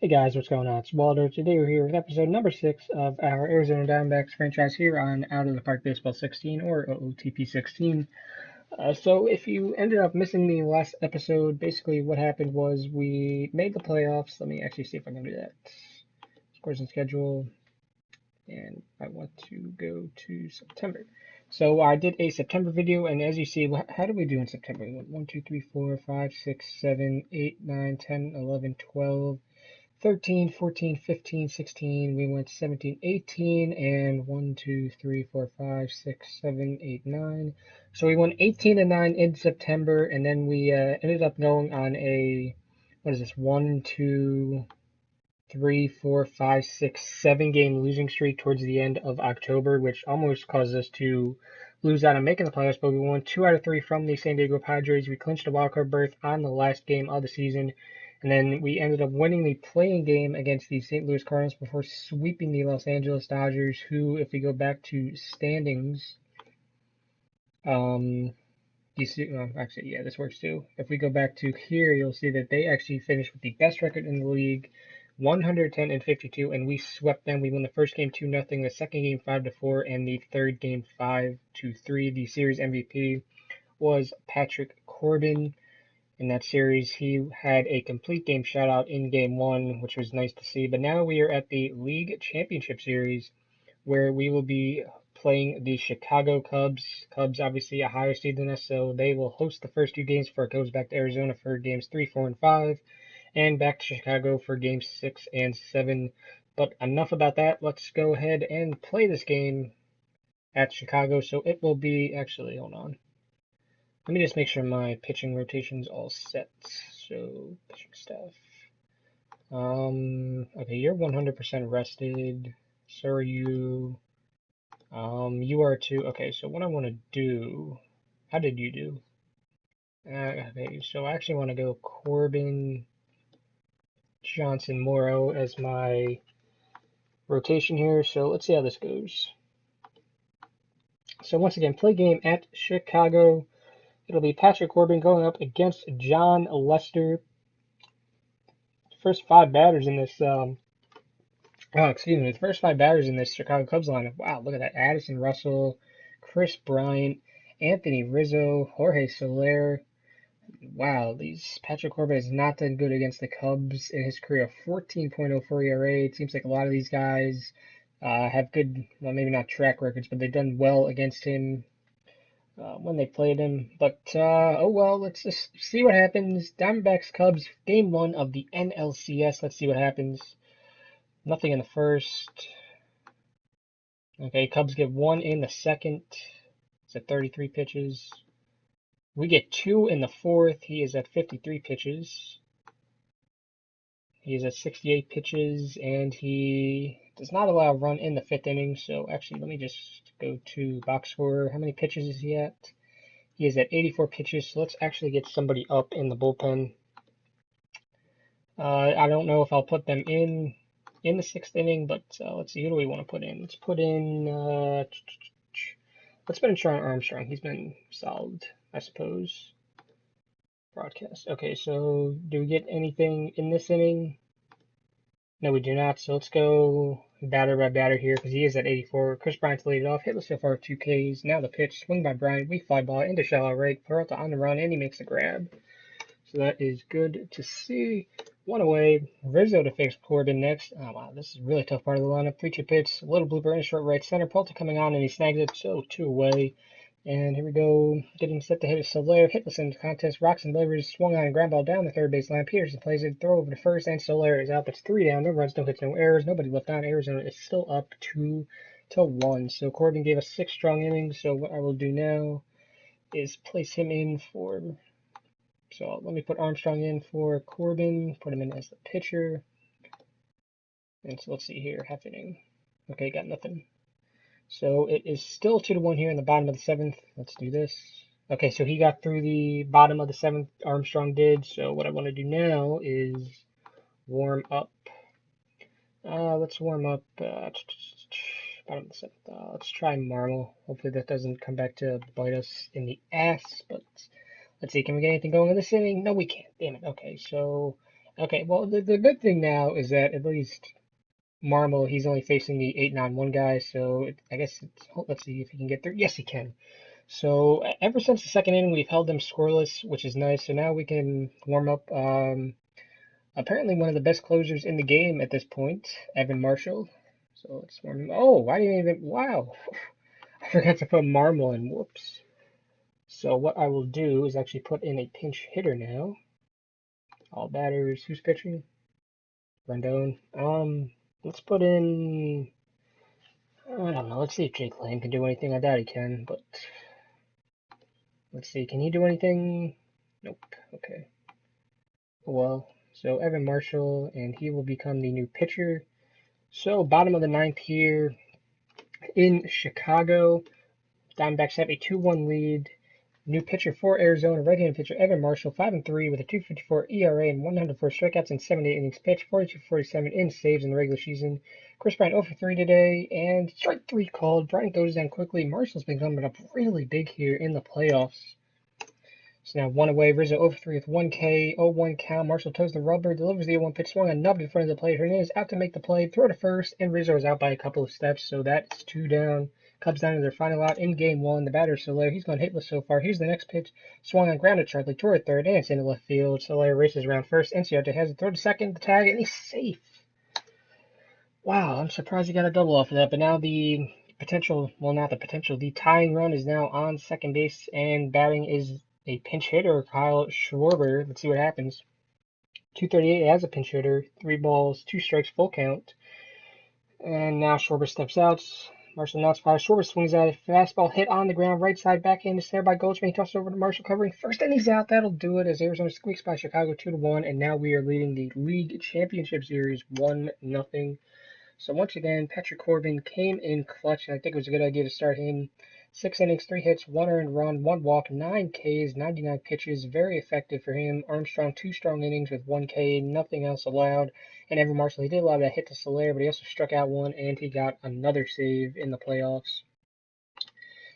Hey guys, what's going on? It's Waldo. Today we're here with episode number 6 of our Arizona Diamondbacks franchise here on Out of the Park Baseball 16 or OOTP 16. So if you ended up missing the last episode, basically what happened was we made the playoffs. Let me actually see if I can do that. Scores and schedule, and I want to go to September. So I did a September video, and as you see, how did we do in September? We went 1, 2, 3, 4, 5, 6, 7, 8, 9, 10, 11, 12. 13, 14, 15, 16, we went 17, 18, and 1, 2, 3, 4, 5, 6, 7, 8, 9. So we went 18 and 9 in September, and then we ended up going on a, what is this, 1, 2, 3, 4, 5, 6, 7 game losing streak towards the end of October, which almost caused us to lose out on making the playoffs, but we won 2 out of 3 from the San Diego Padres. We clinched a wildcard berth on the last game of the season, and then we ended up winning the playing game against the St. Louis Cardinals before sweeping the Los Angeles Dodgers, who, if we go back to standings, you see, well, actually, yeah, this works too. If we go back to here, you'll see that they actually finished with the best record in the league, 110 and 52, and we swept them. We won the first game 2-0, the second game 5-4, and the third game 5-3. The series MVP was Patrick Corbin. In that series, he had a complete game shutout in game one, which was nice to see. But now we are at the League Championship Series, where we will be playing the Chicago Cubs. Cubs obviously a higher seed than us, so they will host the first 2 games before it goes back to Arizona for games 3, 4, and 5, and back to Chicago for games 6 and 7. But enough about that. Let's go ahead and play this game at Chicago. So it will be, actually, hold on. Let me just make sure my pitching rotation's all set. So, pitching staff. Okay, you're 100% rested. So are you. You are too. Okay, so what I want to do. How did you do? Okay, so I actually want to go Corbin, Johnson, Morrow as my rotation here. So let's see how this goes. So once again, play game at Chicago. It'll be Patrick Corbin going up against John Lester. First 5 batters in this. The first 5 batters in this Chicago Cubs lineup. Wow, look at that. Addison Russell, Chris Bryant, Anthony Rizzo, Jorge Soler. Wow, these Patrick Corbin has not done good against the Cubs in his career. 14.04 ERA. It seems like a lot of these guys have good, well, maybe not track records, but they've done well against him when they played him. But oh well, let's just see what happens. Diamondbacks Cubs, game 1 of the NLCS. Let's see what happens. Nothing in the first. Okay, Cubs get 1 in the second. It's at 33 pitches. We get 2 in the fourth. He is at 53 pitches. He is at 68 pitches, and he does not allow a run in the 5th inning. So actually, let me just go to box score. How many pitches is he at? He is at 84 pitches. So let's actually get somebody up in the bullpen. I don't know if I'll put them in the 6th inning, but let's see. Who do we want to put in? Let's put in. Let's put in Sean Armstrong. He's been solid, I suppose. Broadcast. Okay, so do we get anything in this inning? No, we do not. So let's go batter by batter here because he is at 84. Chris Bryant's laid it off. Hitless so far, 2 Ks. Now the pitch. Swing by Bryant. We fly ball into shallow right. Peralta on the run, and he makes a grab. So that is good to see. 1 away. Rizzo to face Corbin next. Oh, wow. This is a really tough part of the lineup. 3-2 pitch. A little blooper in short right center. Peralta coming on, and he snags it. So 2 away. And here we go. Getting set to hit a Soler. Hitless in the contest. Rocks and delivers. Swung on and ground ball down the third base line. Peterson plays it. Throw over to first. And Soler is out. That's 3 down. No runs, no hits, no errors. Nobody left on. Arizona is still up 2-1. So Corbin gave us 6 strong innings. So what I will do now is place him in for. So let me put Armstrong in for Corbin. Put him in as the pitcher. And so let's see here. Half inning. Okay, got nothing. So it is still 2-1 here in the bottom of the 7th. Let's do this. Okay, so he got through the bottom of the 7th. Armstrong did. So what I want to do now is warm up. Let's warm up bottom of the 7th. Let's try Marmol. Hopefully that doesn't come back to bite us in the ass. But let's see. Can we get anything going in this inning? No, we can't. Damn it. Okay, so Okay, well, the good thing now is that at least Marmol, he's only facing the 8-9-1 guy, so I guess let's see if he can get through. Yes, he can. So ever since the second inning, we've held them scoreless, which is nice. So now we can warm up. Apparently one of the best closers in the game at this point, Evan Marshall. So let's warm him. Oh, why didn't even? Wow, I forgot to put Marmol in. Whoops. So what I will do is actually put in a pinch hitter now. All batters. Who's pitching? Rendon. Let's put in. I don't know. Let's see if Jake Lamb can do anything. I doubt he can, but let's see. Can he do anything? Nope. Okay. Well, so Evan Marshall, and he will become the new pitcher. So bottom of the ninth here in Chicago. Diamondbacks have a 2-1 lead. New pitcher for Arizona, right-handed pitcher Evan Marshall, 5-3 with a 2.54 ERA and 104 strikeouts in 78 innings pitched, 42-47 in saves in the regular season. Chris Bryant 0 for 3 today, and strike 3 called. Bryant goes down quickly. Marshall's been coming up really big here in the playoffs. So now one away. Rizzo 0 for 3 with 1K, 0-1 count. Marshall toes the rubber, delivers the 0-1 pitch, swung and nubbed in front of the plate. Hernandez out to make the play, throw to first, and Rizzo is out by a couple of steps. So that's 2 down. Cubs down to their final out in game 1. The batter Soler, he's gone hitless so far. Here's the next pitch. Swung on grounded Charlie toward third, and it's into left field. Soler races around first. NCR has it, throw to second, the tag, and he's safe. Wow, I'm surprised he got a double off of that. But now the potential, well, not the potential, the tying run is now on second base, and batting is a pinch hitter, Kyle Schwarber. Let's see what happens. 238 as a pinch hitter, 3 balls, 2 strikes, full count. And now Schwarber steps out. Marshall knocks fire. Schwarber swings at it. Fastball hit on the ground, right side, backhand is there by Goldschmidt. He tosses over to Marshall, covering first, and he's out. That'll do it as Arizona squeaks by Chicago 2-1, and now we are leading the league championship series 1-0. So once again, Patrick Corbin came in clutch, and I think it was a good idea to start him. 6 innings, 3 hits, 1 earned run, 1 walk, 9 Ks, 99 pitches. Very effective for him. Armstrong, 2 strong innings with 1 K, nothing else allowed. And Evan Marshall, he did allow that hit to Soler, but he also struck out 1, and he got another save in the playoffs.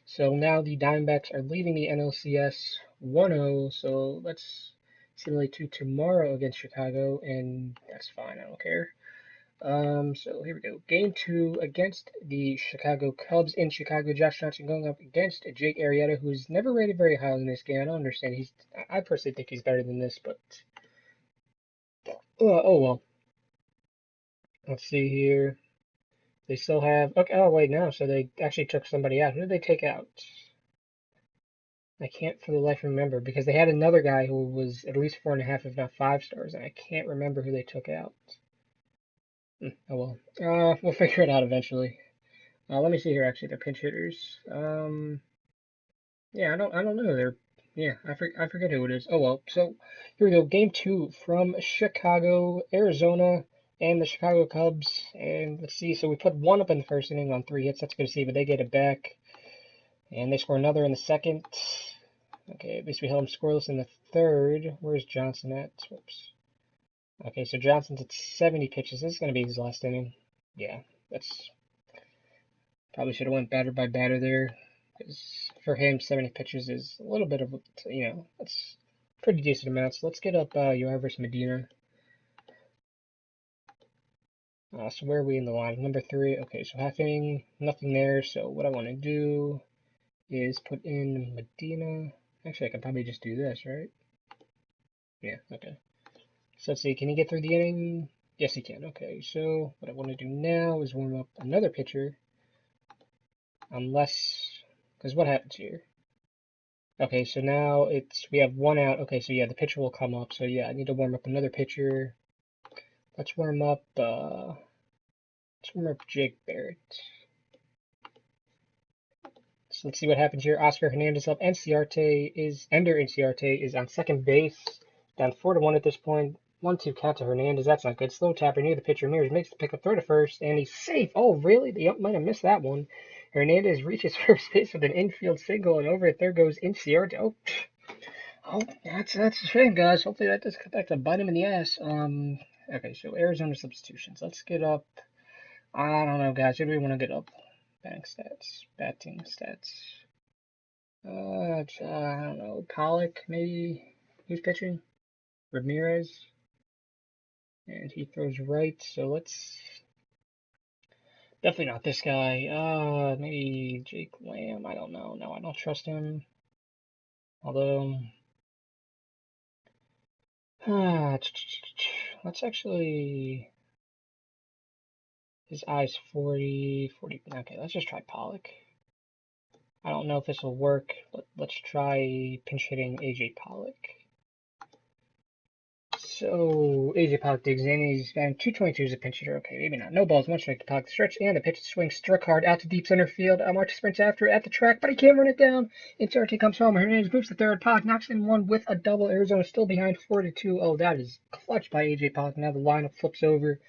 So now the Diamondbacks are leading the NLCS 1-0. So let's simulate to tomorrow against Chicago, and that's fine. I don't care. So here we go. Game 2 against the Chicago Cubs in Chicago. Josh Johnson going up against Jake Arrieta, who's never rated very highly in this game. I don't understand. I personally think he's better than this, but oh well. Let's see here. They still have. Okay. Oh wait, no. So they actually took somebody out. Who did they take out? I can't for the life remember because they had another guy who was at least 4.5, if not 5 stars, and I can't remember who they took out. Oh well. We'll figure it out eventually. Let me see here. Actually, they're pinch hitters. Yeah, I don't know. Yeah, I forget who it is. Oh well. So here we go. Game 2 from Chicago, Arizona, and the Chicago Cubs. And let's see. So we put 1 up in the first inning on 3 hits. That's good to see, but they get it back, and they score another in the second. Okay, at least we held them scoreless in the third. Where's Johnson at? Whoops. Okay, so Johnson's at 70 pitches. This is gonna be his last inning. Yeah, that's probably should have went batter by batter there. Because for him, 70 pitches is a little bit of, that's pretty decent amount. So let's get up Yoervis Medina. So where are we in the line? Number 3. Okay, so half inning, nothing there. So what I want to do is put in Medina. Actually, I could probably just do this, right? Yeah, okay. So let's see, can he get through the inning? Yes, he can. Okay, so what I want to do now is warm up another pitcher. Unless, because what happens here? Okay, so now we have 1 out. Okay, so yeah, the pitcher will come up. So yeah, I need to warm up another pitcher. Let's warm up Jake Barrett. So let's see what happens here. Oscar Hernandez up. Ender Inciarte is on second base. Down 4-1 at this point. 1-2 count to Hernandez. That's not good. Slow tapper near the pitcher. Mears makes the pickup, throw to first, and he's safe. Oh, really? They might have missed that one. Hernandez reaches first base with an infield single, and over at third goes Inciarte. Oh, that's a shame, guys. Hopefully that doesn't come back to bite him in the ass. Okay, so Arizona substitutions. Let's get up. I don't know, guys. Who do we want to get up? Batting stats. I don't know. Pollock, maybe. Who's pitching? Ramirez. And he throws right, so let's... Definitely not this guy. Maybe Jake Lamb. I don't know. No, I don't trust him. Although... let's actually... His eye's 40, 40. Okay, let's just try Pollock. I don't know if this will work, but let's try pinch hitting AJ Pollock. So AJ Pollock digs in. He's batting 222 as a pinch hitter. Okay, maybe not. No balls, one strike to Pollock. Stretch and the pitch swing struck hard out to deep center field. March sprints after it at the track, but he can't run it down. Inciarte comes home. Hernandez moves to third. Pollock knocks in one with a double. Arizona still behind 4-2. Oh, that is clutch by AJ Pollock. Now the lineup flips over.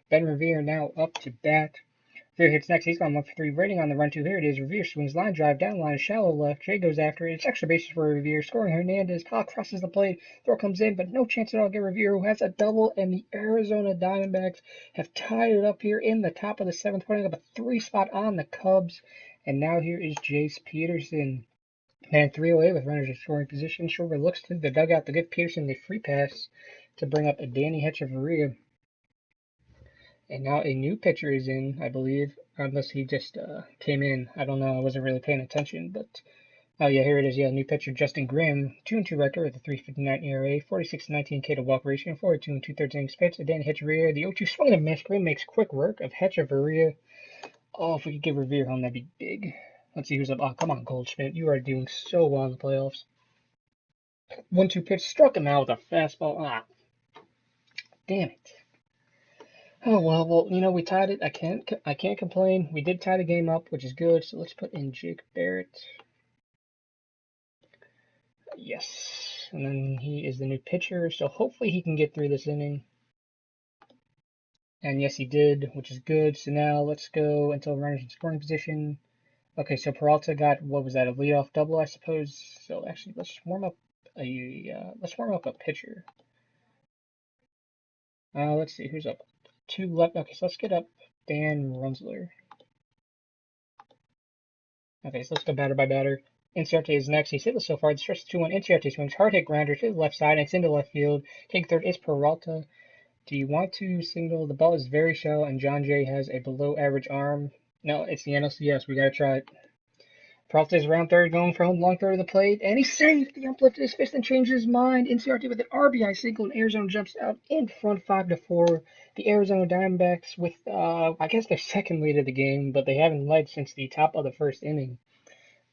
Ben Revere now up to bat. Revere hits next. He's gone 1 for 3. Rating on the run 2. Here it is. Revere swings line drive down line, shallow left. Jay goes after it. It's extra bases for Revere. Scoring Hernandez. Pollock crosses the plate. Throw comes in, but no chance at all. Get Revere, who has a double, and the Arizona Diamondbacks have tied it up here in the top of the 7th, putting up a 3 spot on the Cubs. And now here is Jace Peterson. And 3 away with runners in scoring position. Schwarber looks to the dugout to give Peterson the free pass to bring up a Danny Hechavarria. And now a new pitcher is in, I believe, unless he just came in. I don't know. I wasn't really paying attention, but oh yeah, here it is. Yeah, new pitcher Justin Grimm, 2-2 record with a 3.59 ERA, 46-19 K to walk ratio, 42 and 2/3 innings pitched. Danny Hechavarria, the 0-2 swing and a miss. Grimm makes quick work of Hechavarria. Oh, if we could get Revere home, that'd be big. Let's see who's up. Oh, come on, Goldschmidt. You are doing so well in the playoffs. 1-2 pitch struck him out with a fastball. Ah, damn it. Oh well, you know, we tied it. I can't complain. We did tie the game up, which is good. So let's put in Jake Barrett. Yes, and then he is the new pitcher, so hopefully he can get through this inning. And yes, he did, which is good. So now let's go until runners in scoring position. Okay, so Peralta got, what was that, a leadoff double, I suppose. So actually, let's warm up a pitcher. Let's see who's up. 2 left. Okay, so let's get up Dan Runzler. Okay, so let's go batter by batter. Inciarte is next. He's hit so far. The stretch is 2-1. Inciarte swings. Hard hit grounder to the left side. And it's into left field. Taking third is Peralta. Do you want to single? The ball is very shallow, and John Jay has a below average arm. No, it's the NLCS. We got to try it. Peralta is around third, going for home, long throw to the plate, and he saved. The ump lifted his fist and changed his mind. Inciarte with an RBI single, and Arizona jumps out in front 5-4. The Arizona Diamondbacks with, I guess, their second lead of the game, but they haven't led since the top of the first inning.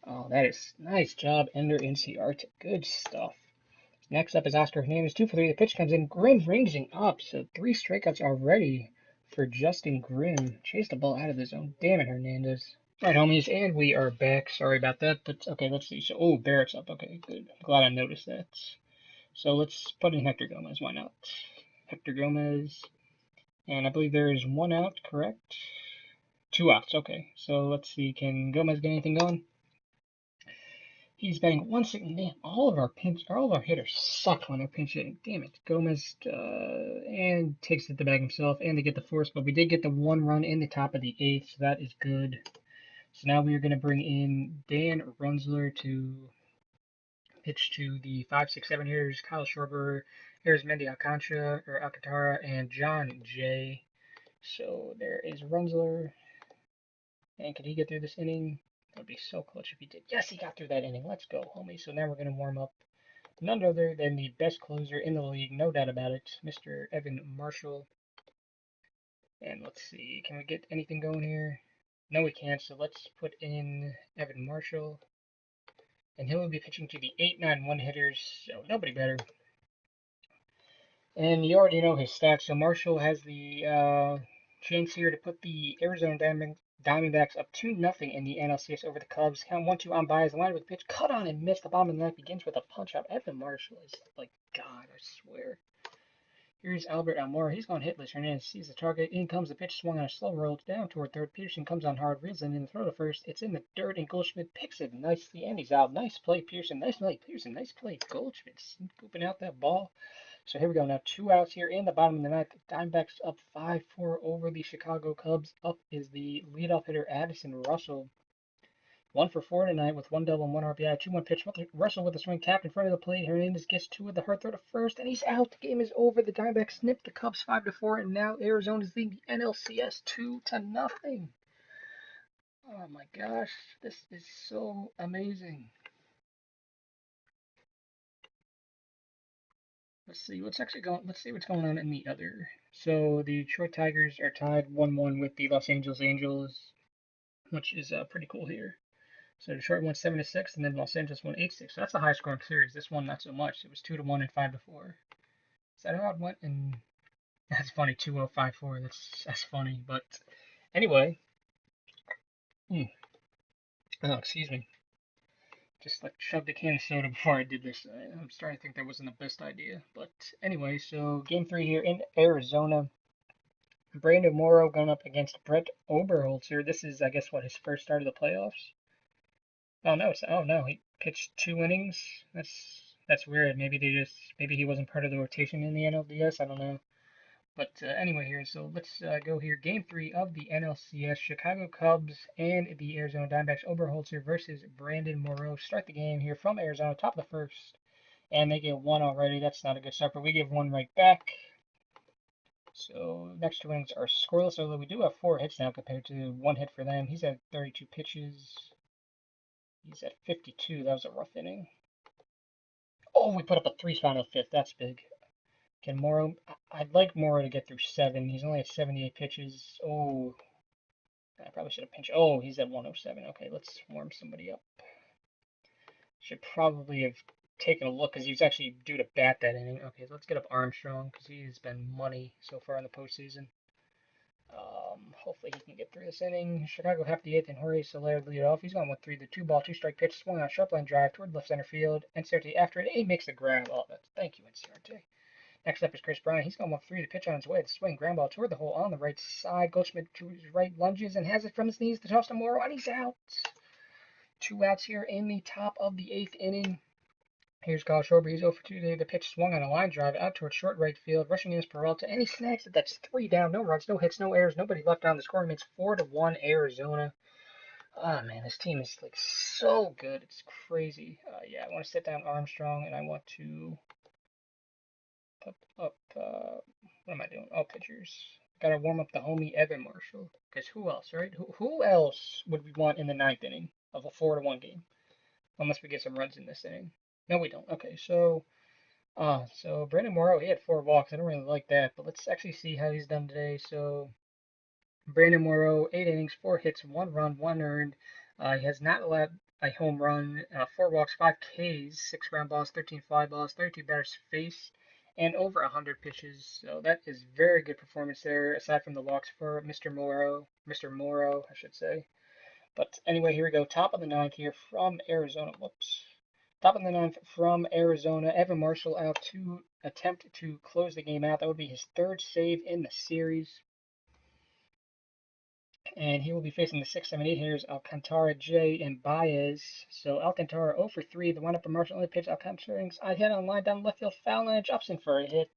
Oh, that is nice job, Ender Inciarte. Good stuff. Next up is Oscar Hernandez, 2 for 3. The pitch comes in. Grimm rings him up, so 3 strikeouts already for Justin Grimm. Chased the ball out of the zone. Damn it, Hernandez. All right, homies, and we are back. Sorry about that, but okay, let's see. So, oh, Barrett's up. Okay, good. I'm glad I noticed that. So let's put in Hector Gomez. Why not? Hector Gomez, and I believe there is 1 out, correct? 2 outs. Okay, so let's see. Can Gomez get anything going? He's batting 160. Damn, all of our hitters suck when they're pinch hitting. Damn it. Gomez and takes it to bag himself, and they get the force, but we did get the 1 run in the top of the 8th, so that is good. So now we are going to bring in Dan Runzler to pitch to the 5, 6, 7 hitters: Kyle Schwarber, Arizmendi Alcantara, and John Jay. So there is Runzler. And can he get through this inning? That would be so clutch if he did. Yes, he got through that inning. Let's go, homie. So now we're going to warm up none other than the best closer in the league, no doubt about it, Mr. Evan Marshall. And let's see, can we get anything going here? No, we can't, so let's put in Evan Marshall. And he will be pitching to the 8-9-1 hitters, so nobody better. And you already know his stats, so Marshall has the chance here to put the Arizona Diamondbacks up 2-0 in the NLCS over the Cubs. Count 1-2 on bias. The line with pitch cut on and missed. The bottom of the ninth begins with a punch up. Evan Marshall is like God, I swear. Here's Albert Almora. He's gone hitless. Hernandez sees the target. In comes the pitch, swung on a slow roll down toward third. Peterson comes on hard, reels in the throw to first. It's in the dirt, and Goldschmidt picks it nicely, and he's out. Nice play, Pearson. Nice play, Pearson. Nice play, Goldschmidt. Scooping out that ball. So here we go. Now 2 outs here in the bottom of the ninth. Diamondbacks up 5-4 over the Chicago Cubs. Up is the leadoff hitter Addison Russell. 1 for 4 tonight with 1 double and 1 RBI. 2-1 pitch. Russell with a swing tapped in front of the plate. Hernandez gets 2 with the hard throw to first, and he's out. The game is over. The Diamondbacks snip the Cubs 5-4, and now Arizona's leading the NLCS 2-0. Oh my gosh, this is so amazing. Let's see what's actually going. Let's see what's going on in the other. So the Detroit Tigers are tied 1-1 with the Los Angeles Angels, which is pretty cool here. So Detroit won 7-6, and then Los Angeles won 8-6. So that's a high-scoring series. This one not so much. It was 2-1 and 5-4. Is that how it went? And that's funny. 2-0, 5-4. That's funny. But anyway, oh excuse me. Just like shoved a can of soda before I did this. I'm starting to think that wasn't the best idea. But anyway, so game 3 here in Arizona. Brandon Morrow going up against Brett Oberholzer. This is, I guess, what, his first start of the playoffs? Oh no, he pitched 2 innings. That's weird. Maybe he wasn't part of the rotation in the NLDS. I don't know. But anyway, here, so let's go here. Game 3 of the NLCS: Chicago Cubs and the Arizona Diamondbacks. Oberholzer versus Brandon Morrow. Start the game here from Arizona, top of the first, and they get 1 already. That's not a good start, but we give 1 right back. So next 2 innings are scoreless, although we do have 4 hits now compared to 1 hit for them. He's at 32 pitches. He's at 52. That was a rough inning. Oh, we put up a 3 spot in the 5th. That's big. Can Morrow? I'd like Morrow to get through 7. He's only at 78 pitches. Oh, I probably should have pinched. Oh, he's at 107. Okay, let's warm somebody up. Should probably have taken a look because he was actually due to bat that inning. Okay, so let's get up Armstrong because he's been money so far in the postseason. Hopefully he can get through this inning. Chicago half the 8th, and Jorge Soler lead off. He's going with 3, the 2-ball, 2-strike pitch, swung on sharp line drive toward left center field. NCRT after it. He makes the grab. Oh, thank you, NCRT. Next up is Chris Bryant. He's going with 3, the pitch on his way. The swing, ground ball toward the hole on the right side. Goldschmidt to his right lunges and has it from his knees to toss to Morrow, and he's out. 2 outs here in the top of the 8th inning. Here's Kyle Schwarber. He's 0 for 2 today. The pitch swung on a line drive out towards short right field. Rushing in is Peralta, and he snags it. That's 3 down. No runs, no hits, no errors. Nobody left on. The score remains 4-1 Arizona. Ah, oh, man, this team is like so good. It's crazy. Yeah, I want to sit down Armstrong, and I want to put up. What am I doing? Oh, pitchers. Gotta warm up the homie Evan Marshall. Because who else, right? Who else would we want in the 9th inning of a 4-1 game? Unless we get some runs in this inning. No, we don't. Okay, so Brandon Morrow, he had 4 walks. I don't really like that, but let's actually see how he's done today. So Brandon Morrow, 8 innings, 4 hits, 1 run, 1 earned. He has not allowed a home run, 4 walks, 5 Ks, 6 ground balls, 13 fly balls, 32 batters faced, and over 100 pitches. So that is very good performance there, aside from the walks for Mr. Morrow, I should say. But anyway, here we go. Top of the 9th here from Arizona. Whoops. Top of the 9th from Arizona. Evan Marshall out to attempt to close the game out. That would be his 3rd save in the series. And he will be facing the 6, 7, 8 hitters Alcantara, J, and Baez. So Alcantara 0 for 3. The windup of Marshall only pitch. Alcantara's I hit on line down left field foul line. Drops in for a hit.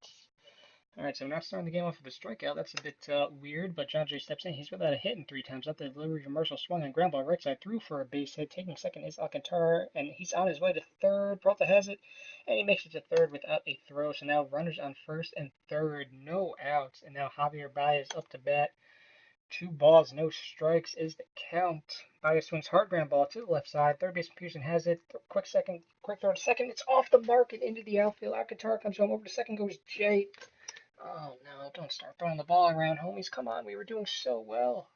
Alright, so we're not starting the game off with a strikeout. That's a bit weird, but John Jay steps in. He's without a hit in 3 times. Up the delivery from Marshall, swung on ground ball right side, through for a base hit. Taking second is Alcantara, and he's on his way to 3rd. Peralta has it, and he makes it to 3rd without a throw. So now runners on 1st and 3rd, no outs. And now Javier Baez up to bat. 2 balls, no strikes is the count. Baez swings hard ground ball to the left side. Third baseman Pearson has it. Quick throw to second. It's off the mark and into the outfield. Alcantara comes home. Over to second goes Jay. Oh no, don't start throwing the ball around, homies. Come on, we were doing so well.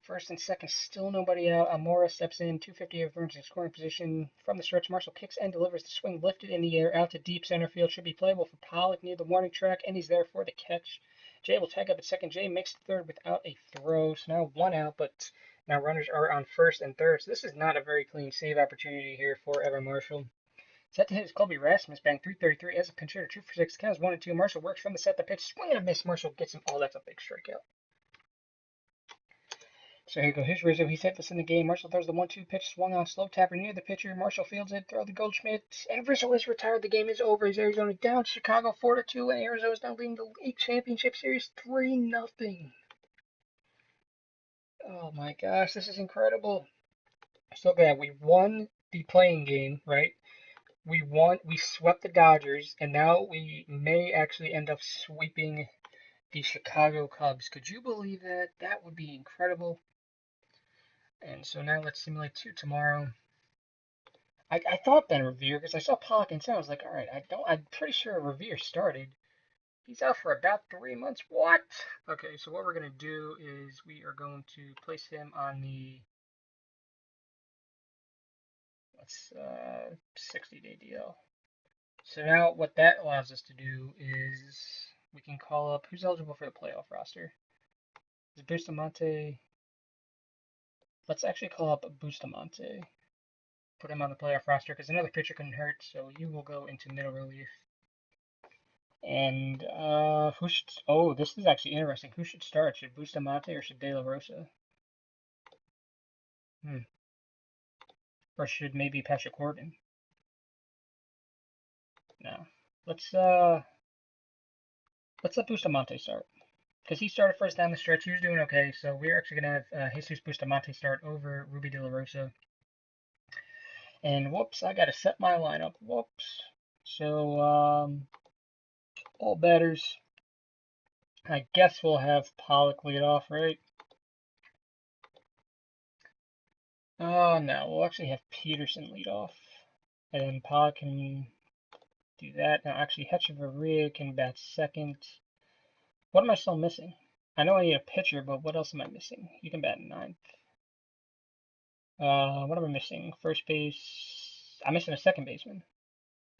1st and 2nd, still nobody out. Amora steps in, 250 of runs in scoring position. From the stretch, Marshall kicks and delivers the swing, lifted in the air, out to deep center field. Should be playable for Pollock near the warning track, and he's there for the catch. Jay will tag up at second. Jay makes 3rd without a throw, so now 1 out, but now runners are on 1st and 3rd. So this is not a very clean save opportunity here for Evan Marshall. Set to hit is Colby Rasmus, batting .333 as a pinch hitter, 2 for 6. Counts 1 and 2. Marshall works from the set. The pitch, swing and a miss. Marshall gets him. Oh, that's a big strikeout. So here we go. Here's Rizzo. He's hit this in the game. Marshall throws the 1-2 pitch, swung on slow tapper near the pitcher. Marshall fields it. Throw the Goldschmidt, and Rizzo is retired. The game is over. As Arizona down Chicago 4-2, and Arizona is now leading the league championship series 3-0. Oh my gosh, this is incredible. So yeah, we won the playing game, right? We swept the Dodgers, and now we may actually end up sweeping the Chicago Cubs. Could you believe that? That would be incredible. And so now let's simulate two tomorrow. I thought Ben Revere because I saw Pollock and I was like, all right, I'm pretty sure Revere started. He's out for about 3 months. What? Okay, so what we're gonna do is we are going to place him on the 60-day DL. So now what that allows us to do is we can call up who's eligible for the playoff roster. Is Bustamante? Let's actually call up Bustamante. Put him on the playoff roster because another pitcher couldn't hurt. So you will go into middle relief. And who should? Oh, this is actually interesting. Who should start? Should Bustamante or should De La Rosa? Or should maybe Patrick Corbin? No. Let's uh let's let Bustamante start because he started first down the stretch. He was doing okay, so we're actually gonna have Jesus Bustamante start over Ruby De La Rosa. And whoops, I gotta set my lineup. Whoops. So all batters. I guess we'll have Pollock lead off, right? Oh no, we'll actually have Peterson lead off, and then Pollock can do that. Now actually, Hechavarria can bat second. What am I still missing? I know I need a pitcher, but what else am I missing? You can bat ninth. What am I missing? First base. I'm missing a second baseman.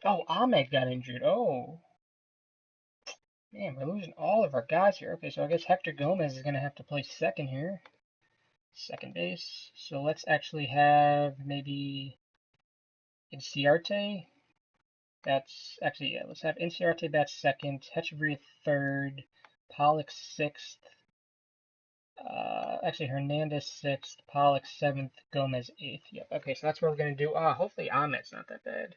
Oh, Ahmed got injured. Oh, man, we're losing all of our guys here. Okay, so I guess Hector Gomez is going to have to play second here. Second base. So let's actually have maybe Inciarte. That's actually, yeah, let's have Inciarte bat second, Hechavarria third, Pollock sixth. Actually, Hernandez sixth, Pollock seventh, Gomez eighth. Yep. Okay, so that's what we're gonna do. Hopefully Ahmed's not that bad.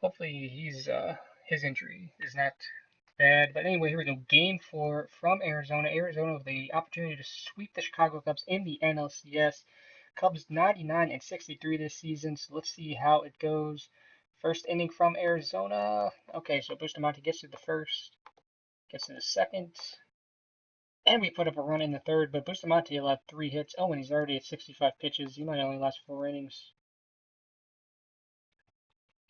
Hopefully his injury is not bad. But anyway, here we go. Game 4 from Arizona. Arizona with the opportunity to sweep the Chicago Cubs in the NLCS. Cubs 99 and 63 this season. So let's see how it goes. First inning from Arizona. Okay, so Bustamante gets to the first, gets to the second. And we put up a run in the third, but Bustamante allowed 3 hits. Oh, and he's already at 65 pitches. He might only last 4 innings.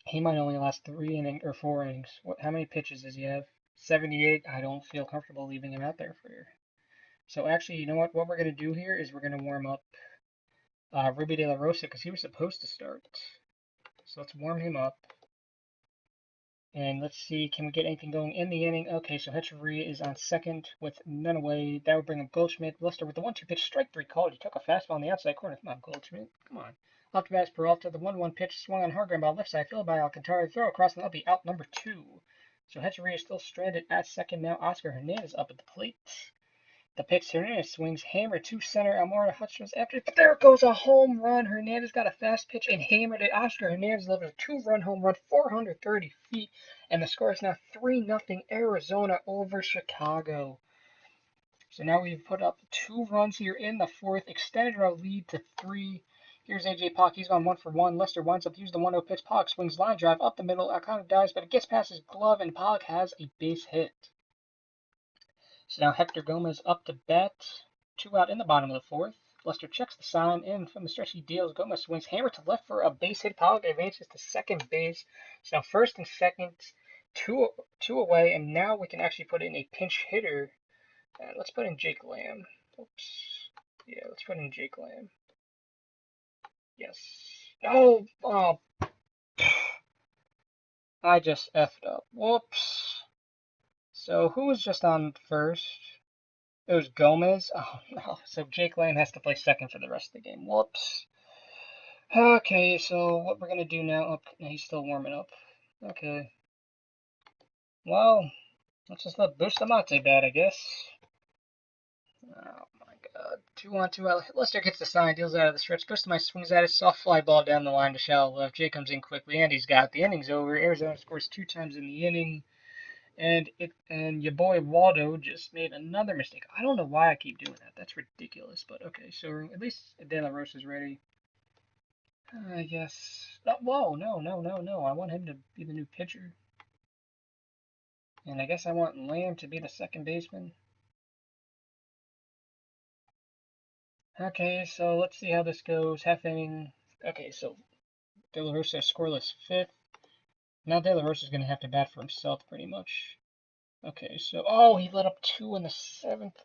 He might only last 3 innings or 4 innings. How many pitches does he have? 78. I don't feel comfortable leaving him out there for you. So actually, you know what? What we're gonna do here is we're gonna warm up Ruby De La Rosa because he was supposed to start. So let's warm him up. And let's see, can we get anything going in the inning? Okay, so Hechavarria is on second with none away. That would bring up Goldschmidt. Lester with the 1-2 pitch, strike three called. He took a fastball on the outside corner. Come on, Goldschmidt. Come on. Up to bat Peralta. The 1-1 pitch swung on hard ground ball left side, filled by Alcantara. Throw across and that'll be out number 2. So Hechavarria is still stranded at second now. Oscar Hernandez up at the plate. The pitch Hernandez swings, hammer to center. Almora Hutchins after it, but there goes a home run. Hernandez got a fast pitch and hammered it. Oscar Hernandez delivers a 2-run home run, 430 feet, and the score is now 3-0 Arizona over Chicago. So now we've put up 2 runs here in the fourth, extended our lead to 3. Here's A.J. Pollock. He's gone 1 for 1. Lester winds up to use the 1-0 pitch. Pollock swings line drive up the middle. Alcantara dives, but it gets past his glove, and Pollock has a base hit. So now Hector Gomez up to bat. 2 out in the bottom of the fourth. Lester checks the sign in from the stretch he deals. Gomez swings hammer to left for a base hit. Pollock advances to second base. So now first and second, two away, and now we can actually put in a pinch hitter. Let's put in Jake Lamb. Oops. Yeah, let's put in Jake Lamb. Yes. Oh, I just effed up. Whoops. So who was just on first? It was Gomez. Oh no. So Jake Lamb has to play second for the rest of the game. Whoops. Okay, so what we're gonna do now? Oh, he's still warming up. Okay. Well, let's just let Bustamante bat, I guess. Oh my god. 2-1-2 out. Lester gets the sign, deals out of the stretch. Bustamante swings at it. Soft fly ball down the line to shallow left. Jay comes in quickly, and he's got the inning's over. Arizona scores 2 times in the inning. And your boy Waldo just made another mistake. I don't know why I keep doing that. That's ridiculous. But okay, so at least De La Rosa's ready. I guess. Oh, whoa, no. I want him to be the new pitcher. And I guess I want Lamb to be the second baseman. Okay, so let's see how this goes. Half inning. Okay, so De La Rosa scoreless fifth. Now De La Rosa is going to have to bat for himself pretty much. Okay, so oh, he let up two in the seventh.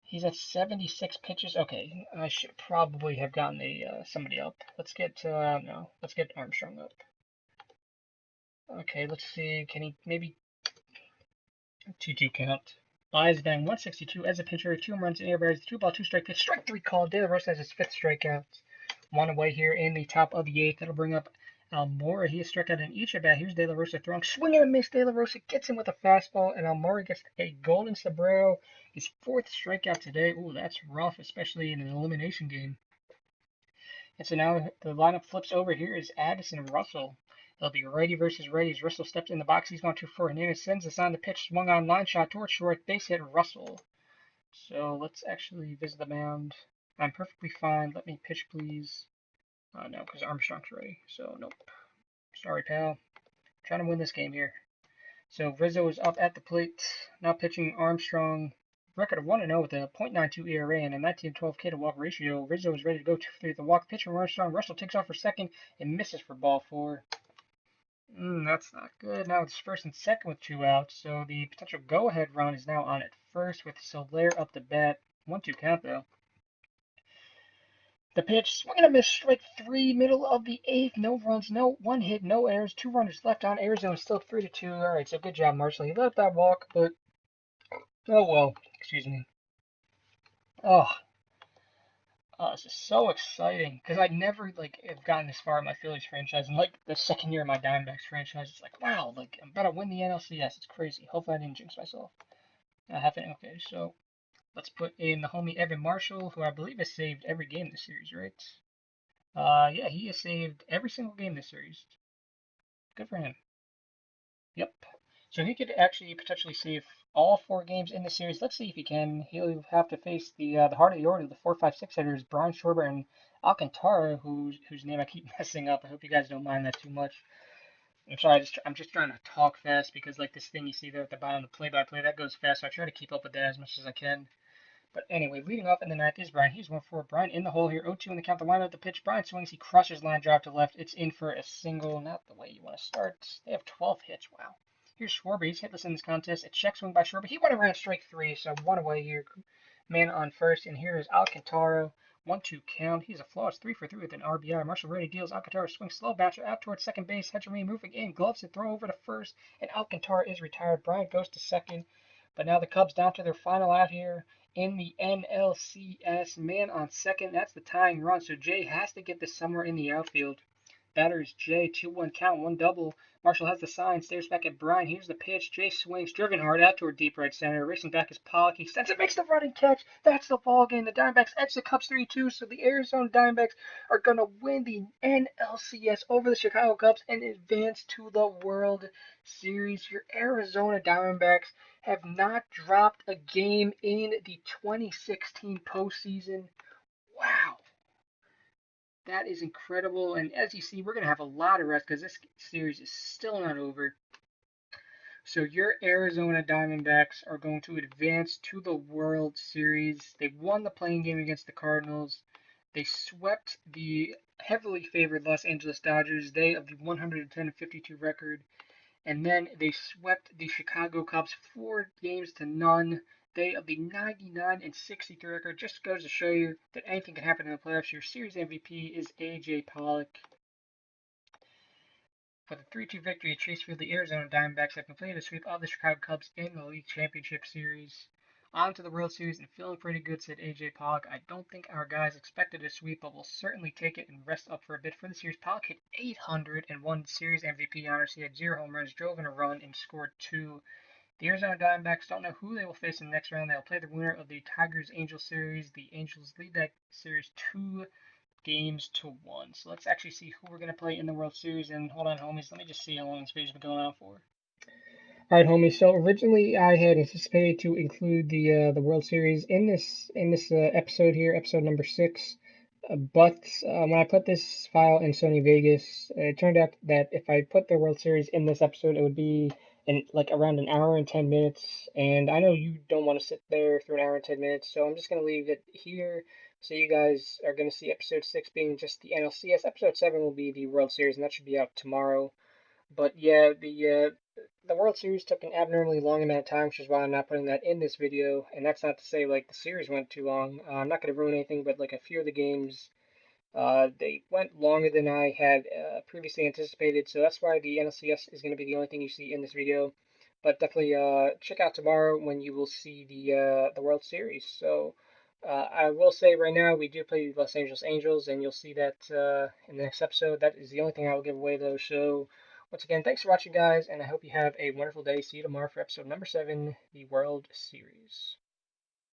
He's at 76 pitches. Okay, I should probably have gotten a somebody up. Let's get no, let's get Armstrong up. Okay, let's see. Can he maybe 2-2 count? Buys bang 162 as a pitcher, 2 runs in air bars, 2 ball, 2 strike pitch, strike three called. De La Rosa has his fifth strikeout. One away here in the top of the eighth. That'll bring up Almora. He has struck out in each at bat. Here's De La Rosa throwing, swing and a miss. De La Rosa gets him with a fastball, and Almora gets a golden sombrero. His fourth strikeout today. Ooh, that's rough, especially in an elimination game. And so now the lineup flips over. Here is Addison and Russell. It'll be righty versus righty. As Russell steps in the box, he's going 2-4. Hernandez sends us on the pitch, swung on, line shot towards short, base hit Russell. So let's actually visit the mound. I'm perfectly fine. Let me pitch, please. No, because Armstrong's ready. So nope. Sorry, pal. Trying to win this game here. So Rizzo is up at the plate. Now pitching Armstrong. Record of 1-0 with a .92 ERA and a 19-12 K to walk ratio. Rizzo is ready to go 2-3 with the walk. Pitch from Armstrong. Russell takes off for second and misses for ball four. That's not good. Now it's first and second with 2 outs. So the potential go-ahead run is now on at first with Soler up the bat. 1-2 count though. The pitch, swing and a miss, strike three, middle of the eighth. No runs, no one hit, no errors. 2 runners left on. Arizona still 3-2. All right, so good job, Marshall. He let up that walk, but oh well. Excuse me. Oh, this is so exciting because I never have gotten this far in my Phillies franchise, and like the second year of my Diamondbacks franchise, it's like wow, like I'm about to win the NLCS. It's crazy. Hopefully I didn't jinx myself. I haven't. Okay, so let's put in the homie Evan Marshall, who I believe has saved every game this series, right? Yeah, he has saved every single game this series. Good for him. Yep. So he could actually potentially save all 4 games in the series. Let's see if he can. He'll have to face the heart of the order, the 4-5-6 hitters, Brian Schwarber and Alcantara, whose name I keep messing up. I hope you guys don't mind that too much. I'm sorry, I'm just trying to talk fast because like this thing you see there at the bottom, the play-by-play, that goes fast. So I try to keep up with that as much as I can. But anyway, leading off in the ninth is Brian. He's 1-4. Brian in the hole here. 0-2 in the count. The line of the pitch. Brian swings. He crushes line drive to left. It's in for a single. Not the way you want to start. They have 12 hits. Wow. Here's Schwarber. He's hitless in this contest. A check swing by Schwarber. He went around strike three, so one away here. Man on first. And here is Alcantara. 1-2 count. He's a flawless 3-for-3 with an RBI. Marshall ready deals. Alcantara swings slow bouncer out towards second base. Hedgery moving in. Gloves to throw over to first. And Alcantara is retired. Brian goes to second. But now the Cubs down to their final out here in the NLCS. Man on second. That's the tying run. So Jay has to get this somewhere in the outfield. Batter is Jay. 2-1 count. 1 double. Marshall has the sign. Stares back at Brian. Here's the pitch. Jay swings. Driven hard out toward deep right center. Racing back is Pollock. He sends it. Makes the running catch. That's the ball game. The Diamondbacks edge the Cubs 3-2. So the Arizona Diamondbacks are going to win the NLCS over the Chicago Cubs and advance to the World Series. Your Arizona Diamondbacks have not dropped a game in the 2016 postseason. Wow. That is incredible. And as you see, we're going to have a lot of rest because this series is still not over. So your Arizona Diamondbacks are going to advance to the World Series. They won the playing game against the Cardinals. They swept the heavily favored Los Angeles Dodgers. They of the 110-52 record. And then they swept the Chicago Cubs 4 games to none. They of the 99-63 record. Just goes to show you that anything can happen in the playoffs. Your series MVP is AJ Pollock. For the 3-2 victory at Chase Field, the Arizona Diamondbacks have completed a sweep of the Chicago Cubs in the League Championship Series. On to the World Series and feeling pretty good, said AJ Pollock. I don't think our guys expected a sweep, but we'll certainly take it and rest up for a bit for the series. Pollock hit 800 and won Series MVP honors. He had 0 home runs, drove in a run, and scored 2. The Arizona Diamondbacks don't know who they will face in the next round. They'll play the winner of the Tigers-Angels series. The Angels lead that series 2 games to 1. So let's actually see who we're going to play in the World Series. And hold on, homies. Let me just see how long this video's been going on for. All right, homies. So originally I had anticipated to include the World Series in this episode here, episode number 6. But when I put this file in Sony Vegas, it turned out that if I put the World Series in this episode, it would be in like around an hour and 10 minutes. And I know you don't want to sit there for an hour and 10 minutes, so I'm just going to leave it here. So you guys are going to see episode 6 being just the NLCS. Episode 7 will be the World Series, and that should be out tomorrow. But yeah, the World Series took an abnormally long amount of time, which is why I'm not putting that in this video. And that's not to say like the series went too long. I'm not going to ruin anything, but like a few of the games they went longer than I had previously anticipated, so that's why the NLCS is going to be the only thing you see in this video. But definitely check out tomorrow when you will see the World Series. So I will say right now we do play Los Angeles Angels, and you'll see that in the next episode. That is the only thing I will give away though. So once again, thanks for watching, guys, and I hope you have a wonderful day. See you tomorrow for episode number 7, the World Series.